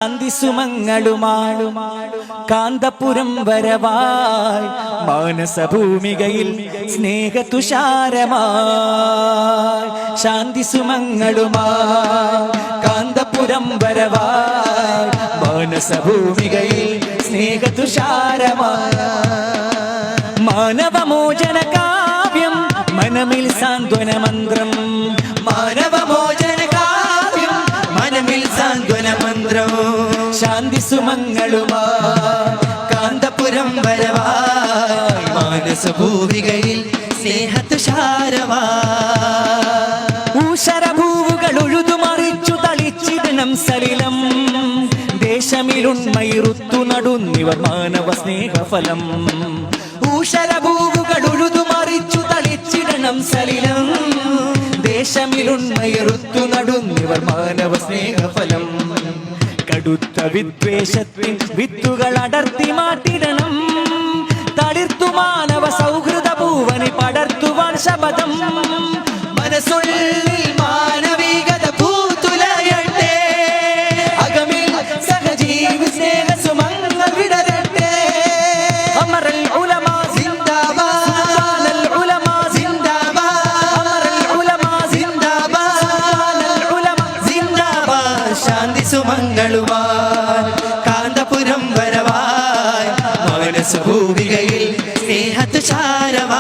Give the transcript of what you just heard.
ശാന്തിസുമങ്ങളുമാളും കാന്തപുരം വരവായി മാനസഭൂമികയിൽ സ്നേഹതുഷാരമായി ശാന്തിസുമങ്ങളുമായി കാന്തപുരം വരവായി മാനസഭൂമികയിൽ സ്നേഹതുഷാരമായി മാനവമോചന കാവ്യം മനമിൽ സാന്ത്വന മന്ത്രം മാനവമോചന കാവ്യം മനമിൽ സാന്ത്വന മന്ത്രം ശാന്തിസുമങ്ങളുമായി കാന്തപുരം വരവായി മാനസഭൂമികയിൽ സ്നേഹതുഷാരമായി ഊഷരഭൂവുകൾ ഉഴുതുമറിച്ചു തളിച്ചിടണം സലിലം ദേശമിലുണ്മയിറുത്തു നടുന്നിവർ മാനവ സ്നേഹഫലം ഊഷരഭൂവുകൾ ഉഴുതുമറിച്ചു തളിച്ചിടണം സലിലം ദേശമിലുണ്മയിറുത്തു നടുന്നിവർ മാനവ സ്നേഹഫലം കടുത്ത വിദ്വേഷത്തിൻ വിത്തുകൾ അടർത്തി മാറ്റിടണം തളിർത്തു മാനവ സൗഹൃദ പൂവനി പടർത്തുവാൻ ശപഥം മനസ്സുള്ളിൽ മാനവികത പൂത്തുലയട്ടെ അകമിൽ സഹജീവി സ്നേഹ സുമങ്ങൾ വിടരട്ടെ അമറൽ ഉലമാ സിന്ദാബാദ് സുൽത്താനൽ ഉലമാ സിന്ദാബാദ് അമറൽ ഉലമാ സിന്ദാബാദ് സുൽത്താനൽ ഉലമാ സിന്ദാബാദ് ശാന്തി സുമങ്ങളുമായി കാന്തപുരം വരവായി മാനസഭൂമികയിൽ സ്നേഹതുഷാരമായി